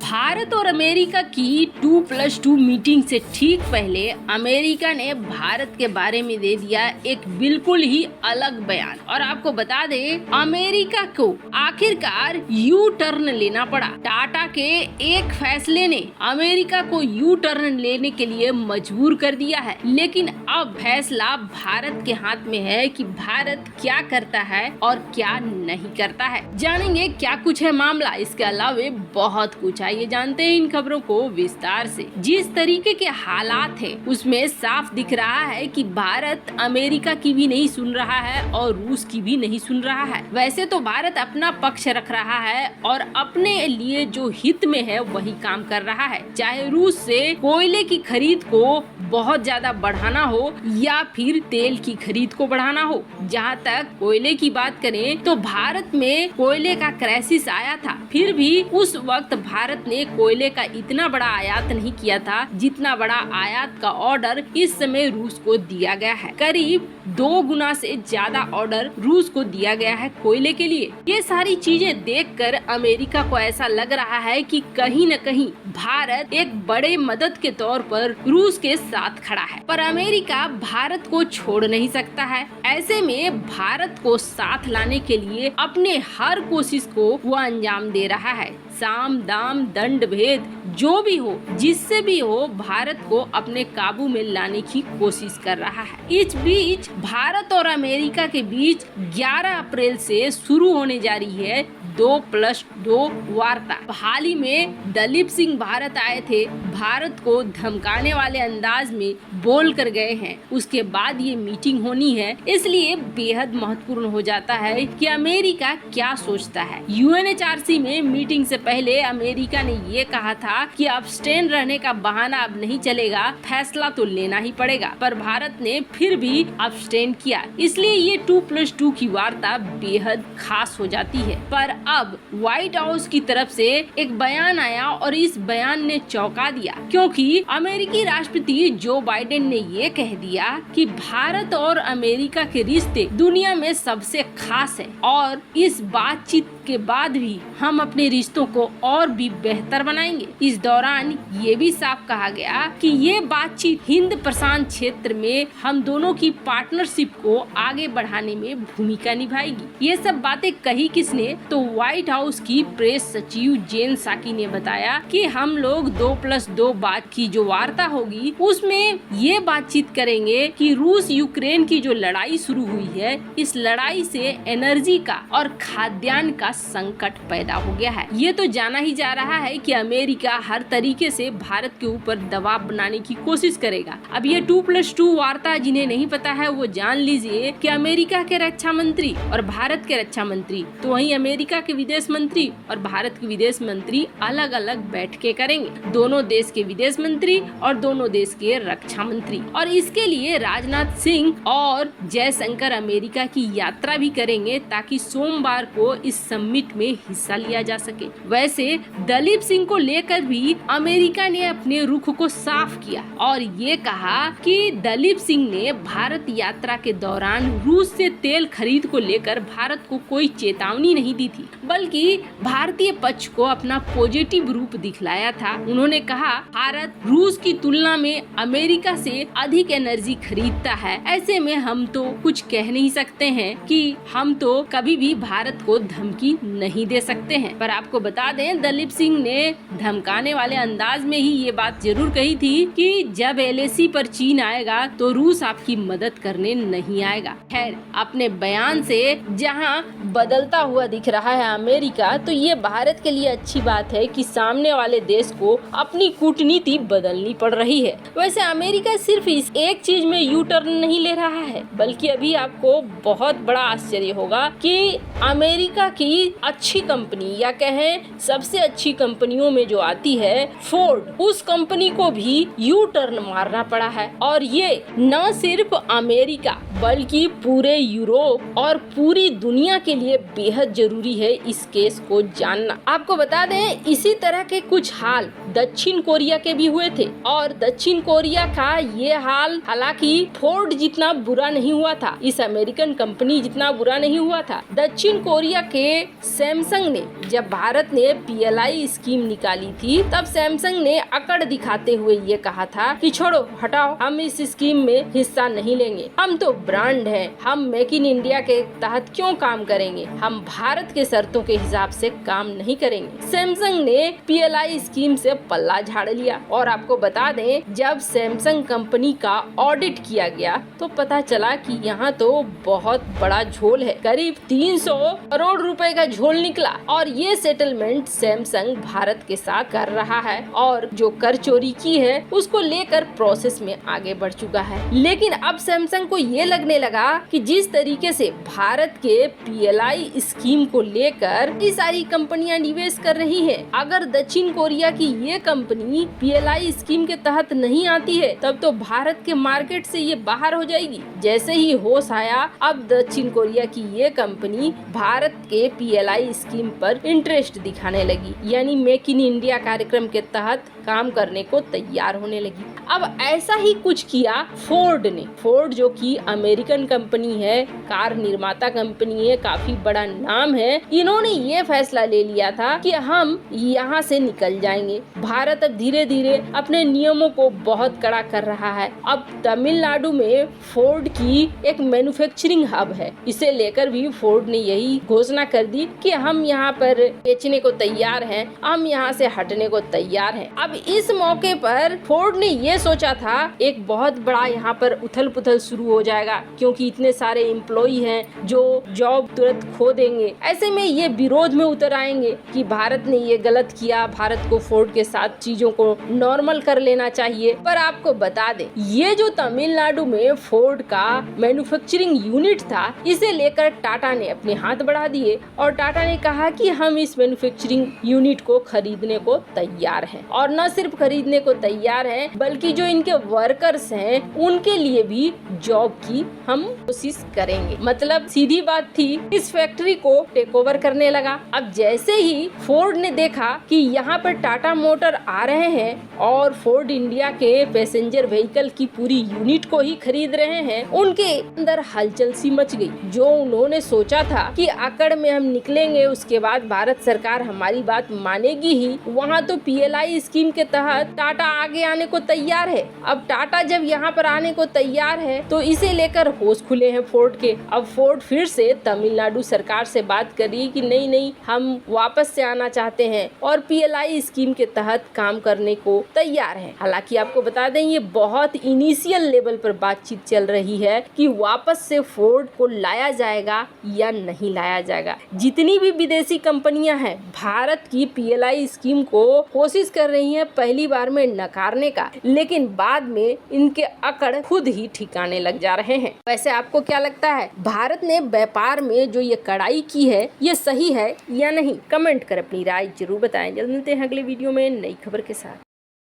भारत और अमेरिका की 2+2 मीटिंग से ठीक पहले अमेरिका ने भारत के बारे में दे दिया एक बिल्कुल ही अलग बयान। और आपको बता दें, अमेरिका को आखिरकार यू टर्न लेना पड़ा। टाटा के एक फैसले ने अमेरिका को यू टर्न लेने के लिए मजबूर कर दिया है, लेकिन अब फैसला भारत के हाथ में है कि भारत क्या करता है और क्या नहीं करता है। जानेंगे क्या कुछ है मामला, इसके अलावा बहुत कुछ है, ये जानते हैं इन खबरों को विस्तार से। जिस तरीके के हालात है उसमें साफ दिख रहा है कि भारत अमेरिका की भी नहीं सुन रहा है और रूस की भी नहीं सुन रहा है। वैसे तो भारत अपना पक्ष रख रहा है और अपने लिए जो हित में है वही काम कर रहा है, चाहे रूस से कोयले की खरीद को बहुत ज्यादा बढ़ाना हो या फिर तेल की खरीद को बढ़ाना हो। जहाँ तक कोयले की बात करें तो भारत में कोयले का क्राइसिस आया था, फिर भी उस वक्त भारत ने कोयले का इतना बड़ा आयात नहीं किया था जितना बड़ा आयात का ऑर्डर इस समय रूस को दिया गया है। करीब 2 गुना से ज्यादा ऑर्डर रूस को दिया गया है कोयले के लिए। ये सारी चीजें देखकर अमेरिका को ऐसा लग रहा है कि कहीं न कहीं भारत एक बड़े मदद के तौर पर रूस के साथ खड़ा है, पर अमेरिका भारत को छोड़ नहीं सकता है। ऐसे में भारत को साथ लाने के लिए अपने हर कोशिश को वो अंजाम दे रहा है। साम दाम दंड भेद जो भी हो, जिससे भी हो, भारत को अपने काबू में लाने की कोशिश कर रहा है। इस बीच भारत और अमेरिका के बीच 11 अप्रैल से शुरू होने जा रही है 2+2 वार्ता। हाल ही में दलीप सिंह भारत आए थे, भारत को धमकाने वाले अंदाज में बोल कर गए हैं। उसके बाद ये मीटिंग होनी है, इसलिए बेहद महत्वपूर्ण हो जाता है कि अमेरिका क्या सोचता है। UNHRC में मीटिंग से पहले अमेरिका ने ये कहा था कि अब्स्टेन रहने का बहाना अब नहीं चलेगा, फैसला तो लेना ही पड़ेगा, पर भारत ने फिर भी अब्स्टेन किया। इसलिए ये 2+2 की वार्ता बेहद खास हो जाती है। पर अब व्हाइट हाउस की तरफ से एक बयान आया और इस बयान ने चौंका दिया, क्योंकि अमेरिकी राष्ट्रपति जो बाइडेन ने ये कह दिया कि भारत और अमेरिका के रिश्ते दुनिया में सबसे खास है और इस बातचीत के बाद भी हम अपने रिश्तों को और भी बेहतर बनाएंगे। इस दौरान ये भी साफ कहा गया कि ये बातचीत हिंद प्रशांत क्षेत्र में हम दोनों की पार्टनरशिप को आगे बढ़ाने में भूमिका निभाएगी। ये सब बातें कही किसने? तो व्हाइट हाउस की प्रेस सचिव जेन साकी ने बताया कि हम लोग 2+2 बात की जो वार्ता होगी उसमें ये बातचीत करेंगे कि रूस यूक्रेन की जो लड़ाई शुरू हुई है, इस लड़ाई से एनर्जी का और खाद्यान्न का संकट पैदा हो गया है। ये तो जाना ही जा रहा है कि अमेरिका हर तरीके से भारत के ऊपर दबाव बनाने की कोशिश करेगा। अब ये 2+2 वार्ता जिन्हें नहीं पता है वो जान लीजिए कि अमेरिका के रक्षा मंत्री और भारत के रक्षा मंत्री, तो वहीं अमेरिका के विदेश मंत्री और भारत के विदेश मंत्री अलग अलग बैठकें करेंगे। दोनों देश के विदेश मंत्री और दोनों देश के रक्षा मंत्री, और इसके लिए राजनाथ सिंह और जयशंकर अमेरिका की यात्रा भी करेंगे ताकि सोमवार को इस समिट में हिस्सा लिया जा सके। वैसे दलीप सिंह को लेकर भी अमेरिका ने अपने रुख को साफ किया और ये कहा कि दलीप सिंह ने भारत यात्रा के दौरान रूस से तेल खरीद को लेकर भारत को कोई चेतावनी नहीं दी थी, बल्कि भारतीय पक्ष को अपना पॉजिटिव रूप दिखलाया था। उन्होंने कहा, भारत रूस की तुलना में अमेरिका से अधिक एनर्जी खरीदता है, ऐसे में हम तो कुछ कह नहीं सकते हैं कि हम तो कभी भी भारत को धमकी नहीं दे सकते हैं। पर आपको बता दें, दलीप सिंह ने धमकाने वाले अंदाज में ही ये बात जरूर कही थी कि जब LAC पर चीन आएगा तो रूस आपकी मदद करने नहीं आएगा। खैर, अपने बयान से जहां बदलता हुआ दिख रहा है अमेरिका, तो ये भारत के लिए अच्छी बात है कि सामने वाले देश को अपनी कूटनीति बदलनी पड़ रही है। वैसे अमेरिका सिर्फ इस एक चीज में यू टर्न नहीं ले रहा है, बल्कि अभी आपको बहुत बड़ा आश्चर्य होगा कि अमेरिका की अच्छी कंपनी या कहें सबसे अच्छी कंपनियों में जो आती है फोर्ड, उस कंपनी को भी यू टर्न मारना पड़ा है। और ये न सिर्फ अमेरिका बल्कि पूरे यूरोप और पूरी दुनिया के लिए बेहद जरूरी है इस केस को जानना। आपको बता दें, इसी तरह के कुछ हाल दक्षिण कोरिया के भी हुए थे और दक्षिण कोरिया का ये हाल हालांकि फोर्ड जितना बुरा नहीं हुआ था, इस अमेरिकन कंपनी जितना बुरा नहीं हुआ था। दक्षिण कोरिया के सैमसंग ने जब भारत ने PLI स्कीम निकाली थी तब सैमसंग ने अकड़ दिखाते हुए ये कहा था कि छोड़ो हटाओ, हम इस स्कीम में हिस्सा नहीं लेंगे, हम तो ब्रांड हैं, हम मेक इन इंडिया के तहत क्यों काम करेंगे, हम भारत के शर्तों के हिसाब से काम नहीं करेंगे। सैमसंग ने PLI स्कीम से पल्ला झाड़ लिया और आपको बता दें जब सैमसंग कंपनी का ऑडिट किया गया तो पता चला कि यहाँ तो बहुत बड़ा झोल है, करीब 300 करोड़ रुपए का झोल निकला और ये सेटलमेंट सैमसंग भारत के साथ कर रहा है और जो कर चोरी की है उसको लेकर प्रोसेस में आगे बढ़ चुका है। लेकिन अब सैमसंग को ये लगने लगा कि जिस तरीके से भारत के PLI स्कीम को लेकर ये सारी कंपनियां निवेश कर रही हैं, अगर दक्षिण कोरिया की ये कंपनी PLI स्कीम के तहत नहीं आती है तब तो भारत के मार्केट से ये बाहर हो जाएगी। जैसे ही होश आया अब दक्षिण कोरिया की ये कंपनी भारत के PLI स्कीम पर इंटरेस्ट दिखाने लगी, यानी मेक इन इंडिया कार्यक्रम के तहत काम करने को तैयार होने लगी। अब ऐसा ही कुछ किया फोर्ड ने। फोर्ड जो कि अमेरिकन कंपनी है, कार निर्माता कंपनी है, काफी बड़ा नाम है, इन्होंने ये फैसला ले लिया था कि हम यहाँ से निकल जाएंगे। भारत अब धीरे धीरे अपने नियमों को बहुत कड़ा कर रहा है। अब तमिलनाडु में फोर्ड की एक मैन्युफैक्चरिंग हब है, इसे लेकर भी फोर्ड ने यही घोषणा कर दी कि हम यहाँ पर बेचने को तैयार हैं, हम यहाँ से हटने को तैयार हैं। अब इस मौके पर फोर्ड ने ये सोचा था एक बहुत बड़ा यहाँ पर उथल पुथल शुरू हो जाएगा क्योंकि इतने सारे एम्प्लॉई हैं जो जॉब तुरंत खो देंगे। ऐसे में ये विरोध में उतर आएंगे कि भारत ने ये गलत किया, भारत को फोर्ड के साथ चीजों को नॉर्मल कर लेना चाहिए। पर आपको बता दें ये जो तमिलनाडु में फोर्ड का मैन्युफैक्चरिंग यूनिट था इसे लेकर टाटा ने अपने हाथ बढ़ा दिए और टाटा ने कहा कि हम इस मैन्युफैक्चरिंग यूनिट को खरीदने को तैयार हैं और न सिर्फ खरीदने को तैयार हैं बल्कि जो इनके वर्कर्स हैं उनके लिए भी जॉब की हम कोशिश करेंगे। मतलब सीधी बात थी, इस फैक्ट्री को टेक ओवर करने लगा। अब जैसे ही फोर्ड ने देखा कि यहाँ पर टाटा मोटर आ रहे हैं और फोर्ड इंडिया के पैसेंजर व्हीकल की पूरी यूनिट को ही खरीद रहे हैं, उनके अंदर हलचल सी मच गई। जो उन्होंने सोचा था कि अकड़ में हम निकलेंगे उसके बाद भारत सरकार हमारी बात मानेगी ही, वहाँ तो PLI स्कीम के तहत टाटा आगे आने को तैयार है। अब टाटा जब यहाँ पर आने को तैयार है तो इसे लेकर होश खुले हैं फोर्ड के। अब फोर्ड फिर से तमिलनाडु सरकार से बात कर रही है कि नहीं नहीं हम वापस से आना चाहते हैं और PLI स्कीम के तहत काम करने को तैयार है। हालांकि आपको बता दें ये बहुत इनिशियल लेवल पर बातचीत चल रही है कि वापस से फोर्ड को लाया जाएगा या नहीं लाया जाएगा। जितनी भी विदेशी कंपनियां हैं भारत की PLI स्कीम को कोशिश कर रही हैं पहली बार में नकारने का, लेकिन बाद में इनके अकड़ खुद ही ठिकाने लग जा रहे हैं। वैसे आपको क्या लगता है भारत ने व्यापार में जो ये कड़ाई की है ये सही है या नहीं? कमेंट कर अपनी राय जरूर बताएं। जल्द मिलते हैं अगले वीडियो में नई खबर के साथ।